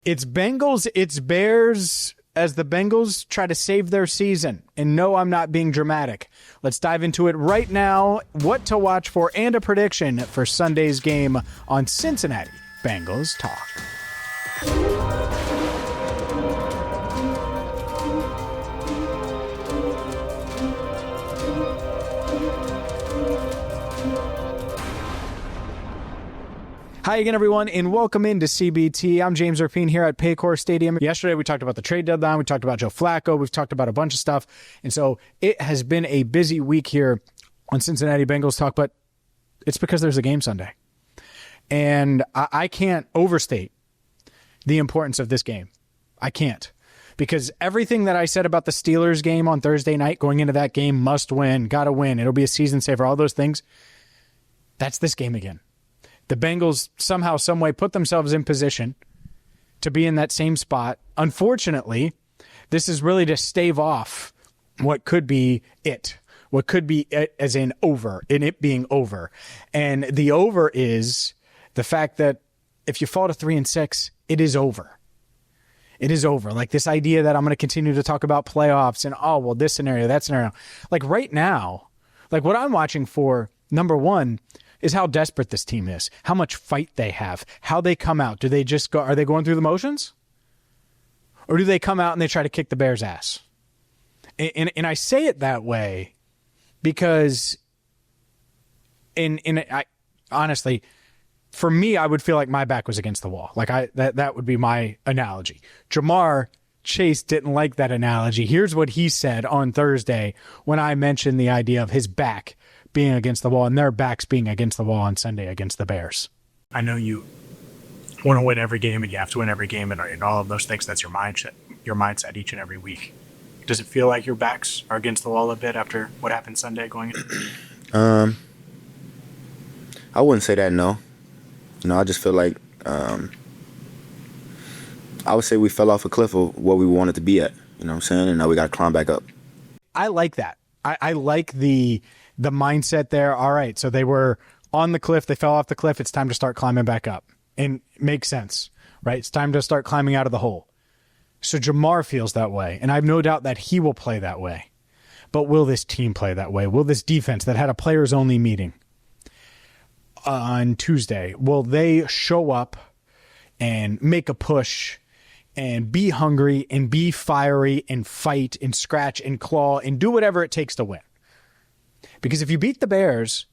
It's Bengals, it's Bears as the Bengals try to save their season. And no, I'm not being dramatic. Let's dive into it right now. What to watch for and a prediction for Sunday's game on Cincinnati Bengals Talk. Hi again, everyone, and welcome into CBT. I'm James Rapien here at Paycor Stadium. Yesterday, we talked about the trade deadline. We talked about Joe Flacco. We've talked about a bunch of stuff. And so it has been a busy week here on Cincinnati Bengals Talk, but it's because there's a game Sunday. And I can't overstate the importance of this game. I can't. Because everything that I said about the Steelers game on Thursday night, going into that game, must win, got to win, it'll be a season saver, all those things, that's this game again. The Bengals somehow, some way put themselves in position to be in that same spot. Unfortunately, this is really to stave off what could be it. What could be it as in over, in it being over. And the over is the fact that if you fall to 3-6, it is over. It is over. Like this idea that I'm going to continue to talk about playoffs and, oh, well, this scenario, that scenario. Like right now, like what I'm watching for, number one, is how desperate this team is, how much fight they have, how they come out. Do they just go? Are they going through the motions? Or do they come out and they try to kick the Bears' ass? And I say it that way because I honestly, for me, I would feel like my back was against the wall. Like that would be my analogy. Jamar Chase didn't like that analogy. Here's what he said on Thursday when I mentioned the idea of his back being against the wall and their backs being against the wall on Sunday against the Bears. I know you want to win every game and you have to win every game and all of those things. That's your mindset each and every week. Does it feel like your backs are against the wall a bit after what happened Sunday going in? I wouldn't say that, no. I just feel like I would say we fell off a cliff of what we wanted to be at, you know what I'm saying? And now we got to climb back up. I like that. I like the mindset there. All right, so they were on the cliff. They fell off the cliff. It's time to start climbing back up. And it makes sense, right? It's time to start climbing out of the hole. So Jamar feels that way, and I have no doubt that he will play that way. But will this team play that way? Will this defense that had a players-only meeting on Tuesday, will they show up and make a push and be hungry and be fiery and fight and scratch and claw and do whatever it takes to win? Because if you beat the Bears,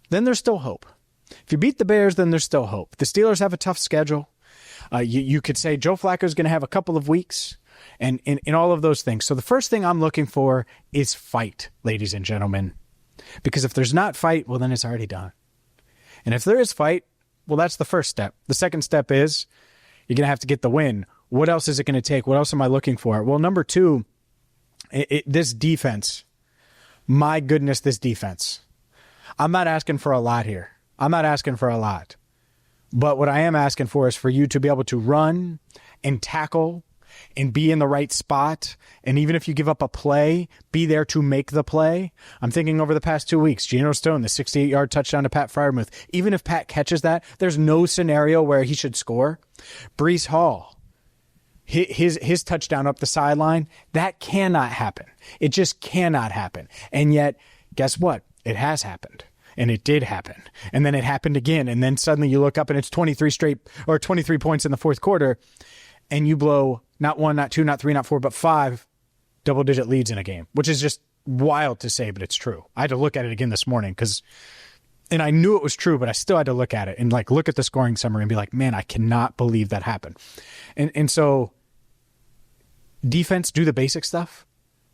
then there's still hope. If you beat the Bears, then there's still hope. The Steelers have a tough schedule. You could say Joe Flacco is going to have a couple of weeks and all of those things. So the first thing I'm looking for is fight, ladies and gentlemen. Because if there's not fight, well, then it's already done. And if there is fight, well, that's the first step. The second step is you're going to have to get the win. What else is it going to take? What else am I looking for? Well, number two, this defense. My goodness, this defense. I'm not asking for a lot here. I'm not asking for a lot. But what I am asking for is for you to be able to run and tackle and be in the right spot. And even if you give up a play, be there to make the play. I'm thinking over the past 2 weeks, Geno Stone, the 68-yard touchdown to Pat Freiermuth. Even if Pat catches that, there's no scenario where he should score. Breece Hall. His touchdown up the sideline, that cannot happen. It just cannot happen. And yet, guess what? It has happened. And it did happen. And then it happened again. And then suddenly you look up and it's 23 points in the fourth quarter. And you blow not one, not two, not three, not four, but 5 double-digit leads in a game, which is just wild to say, but it's true. I had to look at it again this morning and I knew it was true, but I still had to look at it and look at the scoring summary and be like, man, I cannot believe that happened. And so defense, do the basic stuff.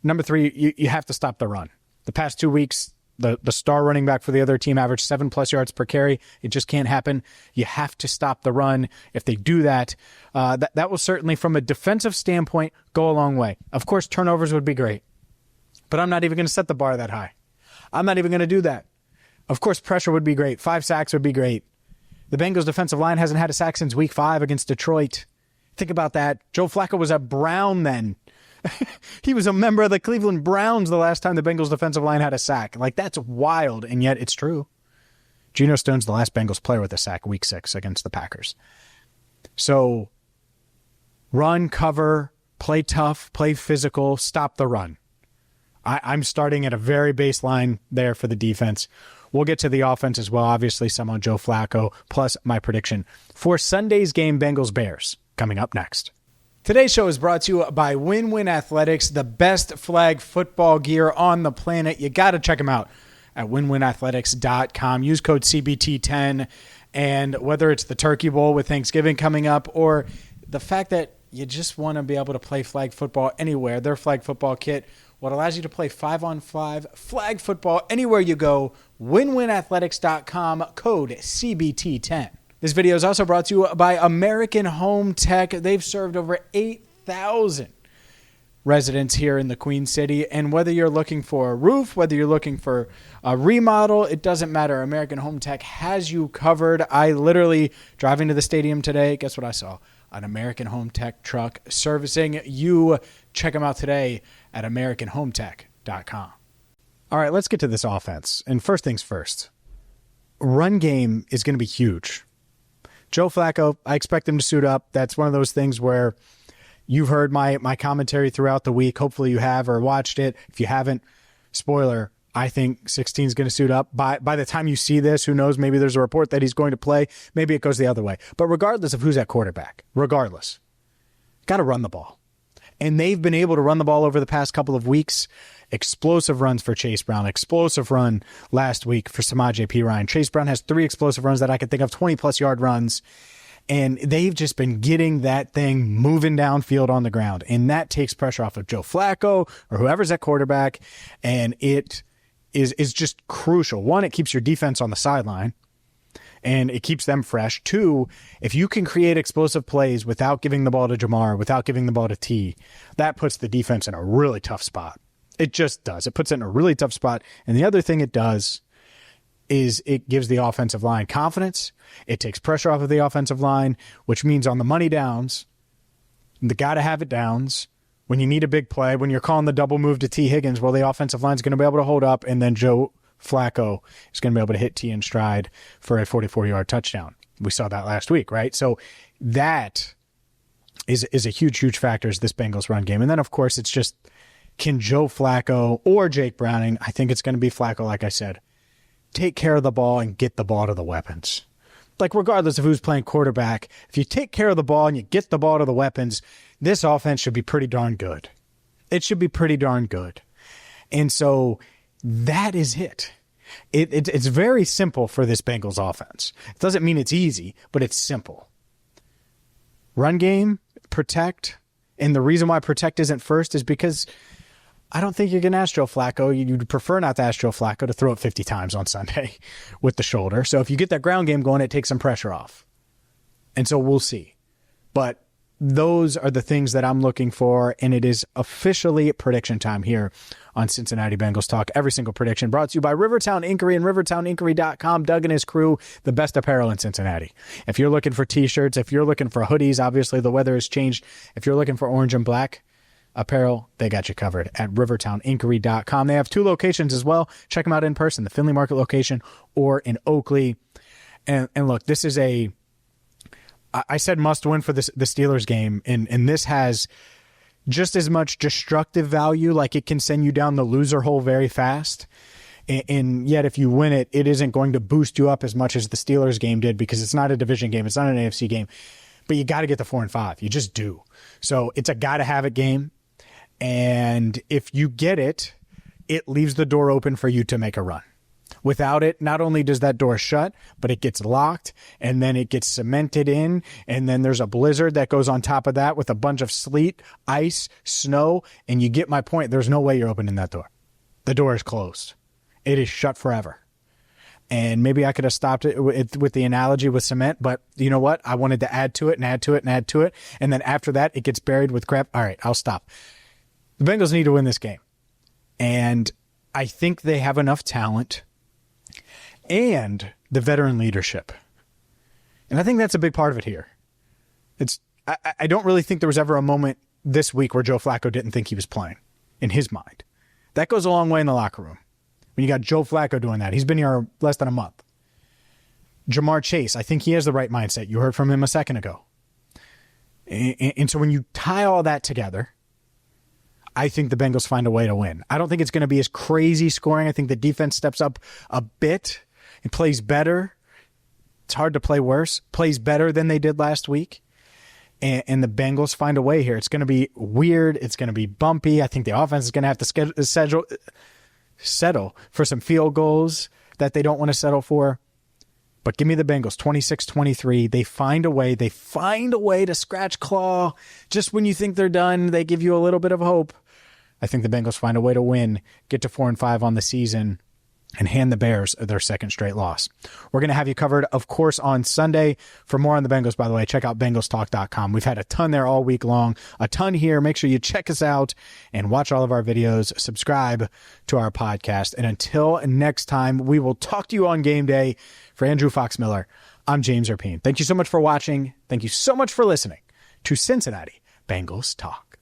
Number three, you have to stop the run. The past 2 weeks, the star running back for the other team averaged 7+ yards per carry. It just can't happen. You have to stop the run. If they do that, that will certainly, from a defensive standpoint, go a long way. Of course, turnovers would be great, but I'm not even going to set the bar that high. I'm not even going to do that. Of course, pressure would be great. 5 sacks would be great. The Bengals defensive line hasn't had a sack since week 5 against Detroit. Think about that. Joe Flacco was a Brown then. He was a member of the Cleveland Browns the last time the Bengals defensive line had a sack. That's wild, and yet it's true. Geno Stone's the last Bengals player with a sack week 6 against the Packers. So Run, cover, play tough, play physical, stop the run. I'm starting at a very baseline there for the defense. We'll get to the offense as well. Obviously, some on Joe Flacco, plus my prediction for Sunday's game, Bengals-Bears, coming up next. Today's show is brought to you by Win-Win Athletics, the best flag football gear on the planet. You got to check them out at winwinathletics.com. Use code CBT10. And whether it's the Turkey Bowl with Thanksgiving coming up or the fact that you just want to be able to play flag football anywhere, their flag football kit, what allows you to play 5-on-5 flag football anywhere you go, winwinathletics.com, code CBT10. This video is also brought to you by American Home Tech. They've served over 8,000 residents here in the Queen City. And whether you're looking for a roof, whether you're looking for a remodel, it doesn't matter. American Home Tech has you covered. I literally, driving to the stadium today, guess what I saw? An American Home Tech truck servicing. You check them out today at AmericanHomeTech.com. All right, let's get to this offense. And first things first, run game is going to be huge. Joe Flacco, I expect him to suit up. That's one of those things where you've heard my commentary throughout the week. Hopefully you have or watched it. If you haven't, spoiler, I think 16 is going to suit up. By the time you see this, who knows, maybe there's a report that he's going to play. Maybe it goes the other way. But regardless of who's at quarterback, got to run the ball. And they've been able to run the ball over the past couple of weeks. Explosive runs for Chase Brown. Explosive run last week for Samaje Perine. Chase Brown has 3 explosive runs that I could think of, 20-plus yard runs. And they've just been getting that thing moving downfield on the ground. And that takes pressure off of Joe Flacco or whoever's at quarterback. And it is just crucial. One, it keeps your defense on the sideline. And it keeps them fresh. 2, if you can create explosive plays without giving the ball to Jamar, without giving the ball to T, that puts the defense in a really tough spot. It just does. It puts it in a really tough spot. And the other thing it does is it gives the offensive line confidence. It takes pressure off of the offensive line, which means on the money downs, the got to have it downs. When you need a big play, when you're calling the double move to T. Higgins, well, the offensive line is going to be able to hold up, and then Joe Flacco is going to be able to hit T in stride for a 44-yard touchdown. We saw that last week, right? So that is a huge, huge factor is this Bengals run game. And then, of course, it's just, can Joe Flacco or Jake Browning, I think it's going to be Flacco, like I said, take care of the ball and get the ball to the weapons. Like, regardless of who's playing quarterback, if you take care of the ball and you get the ball to the weapons, this offense should be pretty darn good. It should be pretty darn good. And so that is it. It's very simple for this Bengals offense. It doesn't mean it's easy, but it's simple. Run game, protect. And the reason why protect isn't first is because I don't think you're going to ask Joe Flacco. You'd prefer not to ask Joe Flacco to throw it 50 times on Sunday with the shoulder. So if you get that ground game going, it takes some pressure off. And so we'll see. But those are the things that I'm looking for, and it is officially prediction time here on Cincinnati Bengals Talk. Every single prediction brought to you by Rivertown Inquiry and rivertowninquiry.com. Doug and his crew, the best apparel in Cincinnati. If you're looking for T-shirts, if you're looking for hoodies, obviously the weather has changed. If you're looking for orange and black apparel, they got you covered at rivertowninquiry.com. They have 2 locations as well. Check them out in person, the Findlay Market location or in Oakley. And look, this is I said must win for the Steelers game, and this has just as much destructive value, like it can send you down the loser hole very fast. And yet if you win it, it isn't going to boost you up as much as the Steelers game did because it's not a division game. It's not an AFC game. But you got to get the 4-5. You just do. So it's a got to have it game. And if you get it, it leaves the door open for you to make a run. Without it, not only does that door shut, but it gets locked, and then it gets cemented in, and then there's a blizzard that goes on top of that with a bunch of sleet, ice, snow, and you get my point. There's no way you're opening that door. The door is closed. It is shut forever. And maybe I could have stopped it with the analogy with cement, but you know what? I wanted to add to it and add to it and add to it, and then after that, it gets buried with crap. All right, I'll stop. The Bengals need to win this game, and I think they have enough talent and the veteran leadership. And I think that's a big part of it here. I don't really think there was ever a moment this week where Joe Flacco didn't think he was playing in his mind. That goes a long way in the locker room. When you got Joe Flacco doing that, he's been here less than a month. Jamar Chase, I think he has the right mindset. You heard from him a second ago. And so when you tie all that together, I think the Bengals find a way to win. I don't think it's going to be as crazy scoring. I think the defense steps up a bit and plays better. It's hard to play worse. Plays better than they did last week. And the Bengals find a way here. It's going to be weird. It's going to be bumpy. I think the offense is going to have to settle for some field goals that they don't want to settle for. But give me the Bengals, 26-23. They find a way. They find a way to scratch claw. Just when you think they're done, they give you a little bit of hope. I think the Bengals find a way to win, get to 4-5 on the season, and hand the Bears their second straight loss. We're going to have you covered, of course, on Sunday. For more on the Bengals, by the way, check out BengalsTalk.com. We've had a ton there all week long, a ton here. Make sure you check us out and watch all of our videos. Subscribe to our podcast. And until next time, we will talk to you on game day. For Andrew Fox-Miller, I'm James Rapien. Thank you so much for watching. Thank you so much for listening to Cincinnati Bengals Talk.